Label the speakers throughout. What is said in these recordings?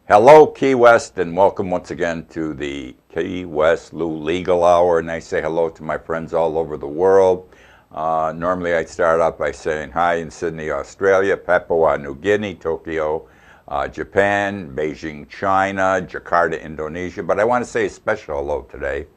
Speaker 1: Hello, Key West, and welcome once again to the Key West Lou Legal Hour. And I say hello to my friends all over the world. Normally, I start out by saying hi in Sydney, Australia, Papua New Guinea, Tokyo, Japan, Beijing, China, Jakarta, Indonesia. But I want to say a special hello today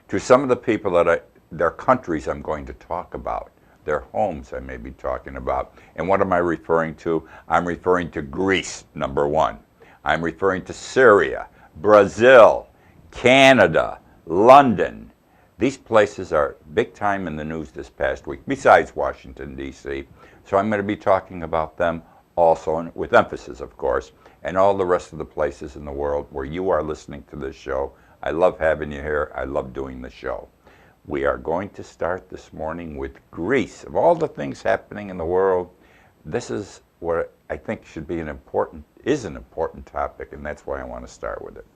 Speaker 1: to some of the people their countries I'm going to talk about, their homes I may be talking about. And what am I referring to? I'm referring to Greece, number one. I'm referring to Syria, Brazil, Canada, London. These places are big time in the news this past week, besides Washington, D.C. So I'm going to be talking about them also, with emphasis, of course, and all the rest of the places in the world where you are listening to this show. I love having you here. I love doing the show. We are going to start this morning with Greece. Of all the things happening in the world, this is what I think is an important topic, and that's why I want to start with it.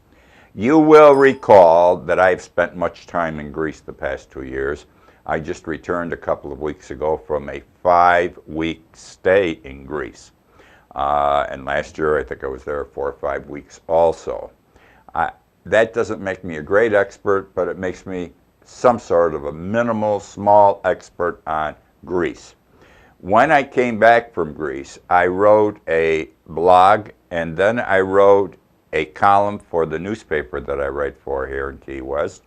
Speaker 1: You will recall that I've spent much time in Greece the past 2 years. I just returned a couple of weeks ago from a 5-week stay in Greece. And last year, I think I was there 4 or 5 weeks also. That doesn't make me a great expert, but it makes me some sort of a minimal, small expert on Greece. When I came back from Greece, I wrote a blog, and then I wrote a column for the newspaper that I write for here in Key West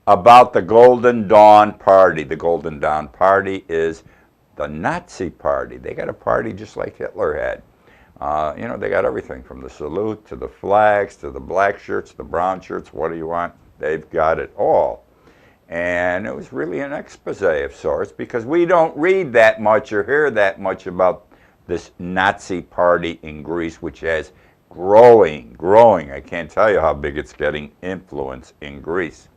Speaker 1: about the Golden Dawn Party. The Golden Dawn Party is the Nazi party. They got a party just like Hitler had. They got everything from the salute to the flags to the black shirts, the brown shirts. What do you want? They've got it all. And it was really an expose of sorts, because we don't read that much or hear that much about this Nazi party in Greece, which has growing. I can't tell you how big it's getting influence in Greece.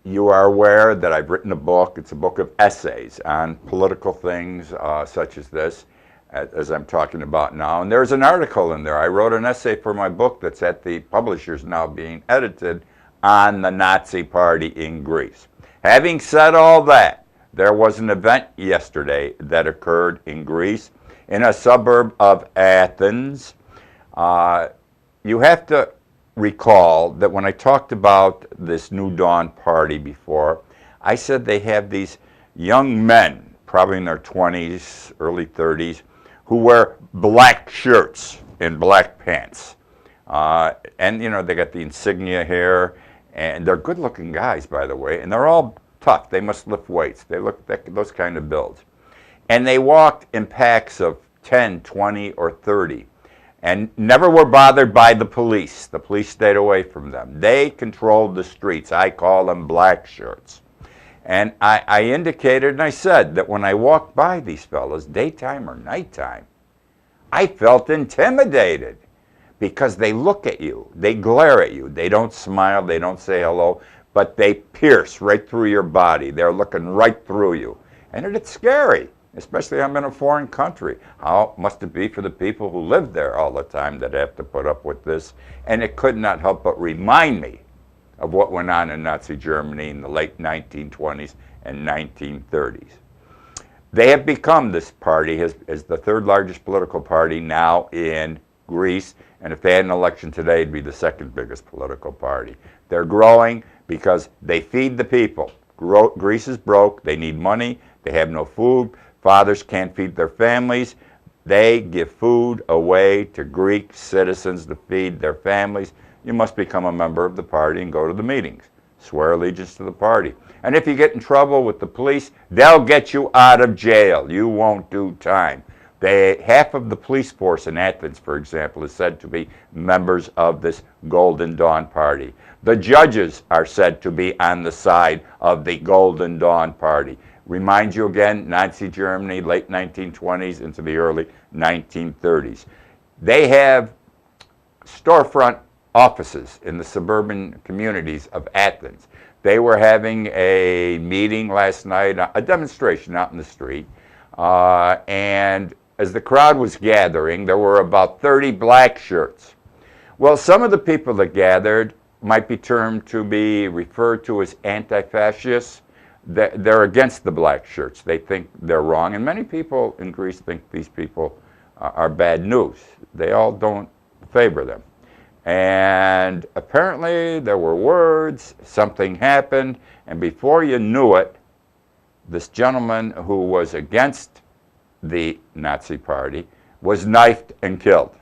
Speaker 1: You are aware that I've written a book. It's a book of essays on political things such as this, as I'm talking about now. And there's an article in there. I wrote an essay for my book that's at the publishers now being edited on the Nazi party in Greece. Having said all that, there was an event yesterday that occurred in Greece in a suburb of Athens. You have to recall that when I talked about this New Dawn party before, I said they have these young men, probably in their 20s, early 30s, who wear black shirts and black pants. And they got the insignia here. And they're good-looking guys, by the way, and they're all tough. They must lift weights. They look those kind of builds. And they walked in packs of 10, 20, or 30, and never were bothered by the police. The police stayed away from them. They controlled the streets. I call them black shirts. And I indicated, and I said that when I walked by these fellas, daytime or nighttime, I felt intimidated. Because they look at you, they glare at you, they don't smile, they don't say hello, but they pierce right through your body. They're looking right through you. And it's scary, especially I'm in a foreign country. How must it be for the people who live there all the time that have to put up with this? And it could not help but remind me of what went on in Nazi Germany in the late 1920s and 1930s. They have become, this party is the third largest political party now in Greece, and if they had an election today, it'd be the second biggest political party. They're growing because they feed the people. Greece is broke. They need money. They have no food. Fathers can't feed their families. They give food away to Greek citizens to feed their families. You must become a member of the party and go to the meetings. Swear allegiance to the party. And if you get in trouble with the police, they'll get you out of jail. You won't do time. Half of the police force in Athens, for example, is said to be members of this Golden Dawn Party. The judges are said to be on the side of the Golden Dawn Party. Remind you again, Nazi Germany, late 1920s into the early 1930s. They have storefront offices in the suburban communities of Athens. They were having a meeting last night, a demonstration out in the street, and as the crowd was gathering, there were about 30 black shirts. Well, some of the people that gathered might be referred to as anti-fascists. They're against the black shirts. They think they're wrong. And many people in Greece think these people are bad news. They all don't favor them. And apparently there were words, something happened, and before you knew it, this gentleman who was against the Nazi Party was knifed and killed.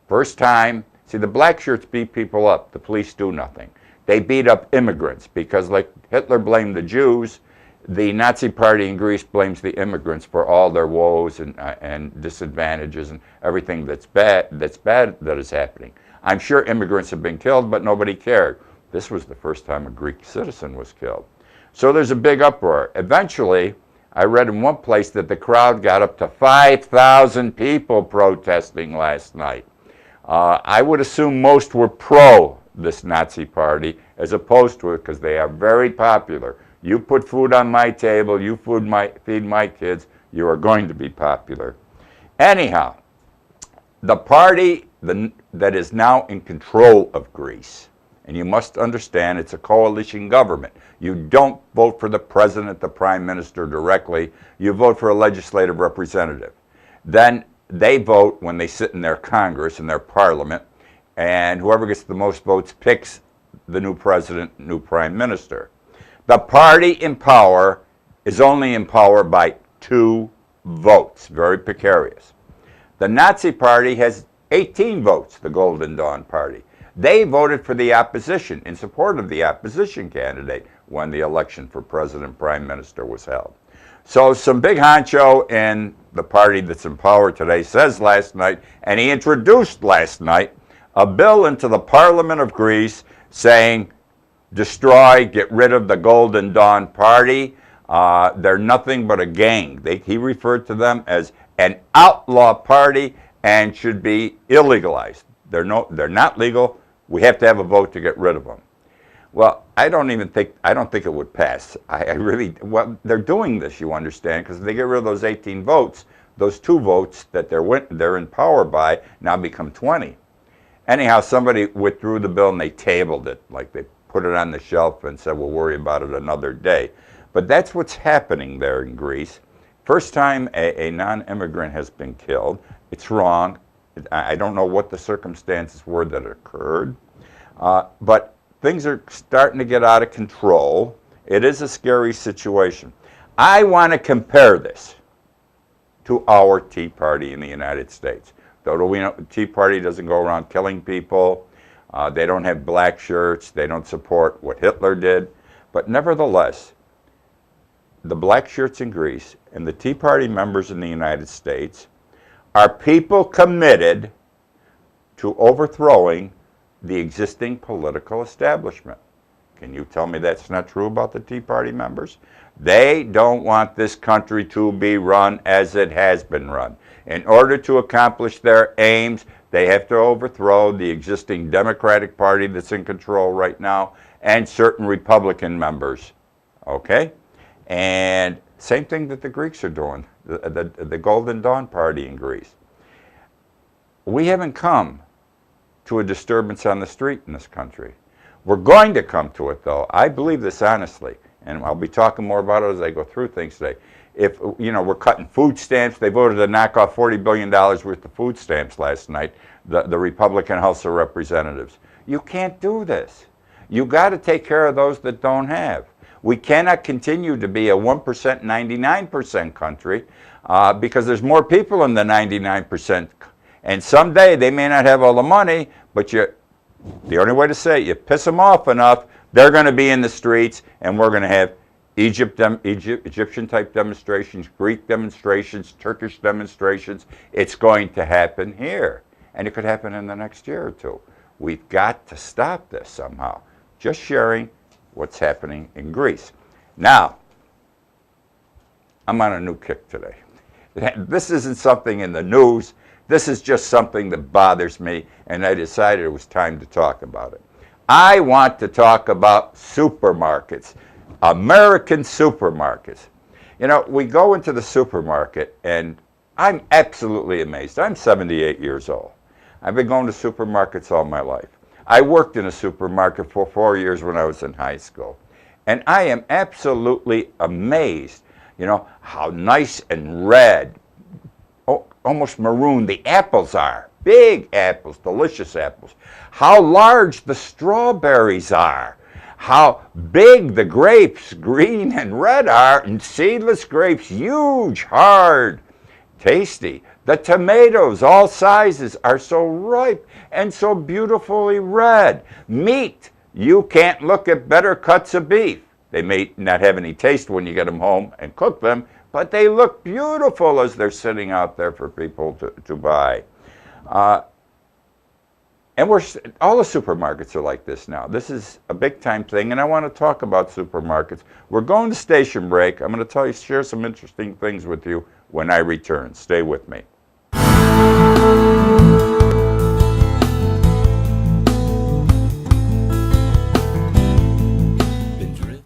Speaker 1: First time, see, the black shirts beat people up, the police do nothing. They beat up immigrants because, like Hitler blamed the Jews, the Nazi Party in Greece blames the immigrants for all their woes and disadvantages and everything that's bad that is happening. I'm sure immigrants have been killed, but nobody cared. This was the first time a Greek citizen was killed. So there's a big uproar. Eventually, I read in one place that the crowd got up to 5,000 people protesting last night. I would assume most were pro this Nazi Party as opposed to it because they are very popular. You put food on my table, you feed my kids, you are going to be popular. Anyhow, the party that is now in control of Greece, and you must understand it's a coalition government. You don't vote for the president, the prime minister directly. You vote for a legislative representative. Then they vote when they sit in their Congress, in their parliament, and whoever gets the most votes picks the new president, new prime minister. The party in power is only in power by 2 votes, very precarious. The Nazi Party has 18 votes, the Golden Dawn Party. They voted for the opposition, in support of the opposition candidate when the election for president, prime minister was held. So some big honcho in the party that's in power today says last night, and he introduced last night, a bill into the Parliament of Greece saying, destroy, get rid of the Golden Dawn Party. They're nothing but a gang. He referred to them as an outlaw party and should be illegalized. They're not legal. We have to have a vote to get rid of them. Well, I don't think it would pass. Well, they're doing this, you understand, because if they get rid of those 18 votes, those 2 votes that they're in power by now become 20. Anyhow, somebody withdrew the bill and they tabled it, like they put it on the shelf and said, we'll worry about it another day. But that's what's happening there in Greece. First time a non-immigrant has been killed. It's wrong. I don't know what the circumstances were that occurred, but things are starting to get out of control. It is a scary situation. I want to compare this to our Tea Party in the United States. Though we know the Tea Party doesn't go around killing people. They don't have black shirts. They don't support what Hitler did. But nevertheless, the black shirts in Greece and the Tea Party members in the United States are people committed to overthrowing the existing political establishment. Can you tell me that's not true about the Tea Party members? They don't want this country to be run as it has been run. In order to accomplish their aims, they have to overthrow the existing Democratic Party that's in control right now and certain Republican members. Okay? And same thing that the Greeks are doing, the Golden Dawn Party in Greece. We haven't come to a disturbance on the street in this country. We're going to come to it, though. I believe this honestly, and I'll be talking more about it as I go through things today. If, you know, we're cutting food stamps, they voted to knock off $40 billion worth of food stamps last night, the Republican House of Representatives. You can't do this. You got to take care of those that don't have. We cannot continue to be a 1%, 99% country because there's more people in the 99%. And someday they may not have all the money, but the only way to say it, you piss them off enough, they're going to be in the streets, and we're going to have Egyptian-type demonstrations, Greek demonstrations, Turkish demonstrations. It's going to happen here, and it could happen in the next year or 2. We've got to stop this somehow. Just sharing what's happening in Greece. Now, I'm on a new kick today. This isn't something in the news. This is just something that bothers me, and I decided it was time to talk about it. I want to talk about supermarkets, American supermarkets. You know, we go into the supermarket, and I'm absolutely amazed. I'm 78 years old. I've been going to supermarkets all my life. I worked in a supermarket for 4 years when I was in high school, and I am absolutely amazed, you know, how nice and red. Oh, almost maroon the apples are. Big apples, delicious apples. How large the strawberries are. How big the grapes, green and red, are, and seedless grapes, huge, hard, tasty. The tomatoes, all sizes, are so ripe and so beautifully red. Meat, you can't look at better cuts of beef. They may not have any taste when you get them home and cook them, but they look beautiful as they're sitting out there for people to buy. And all the supermarkets are like this now. This is a big time thing, and I want to talk about supermarkets. We're going to station break. I'm going to share some interesting things with you when I return. Stay with me.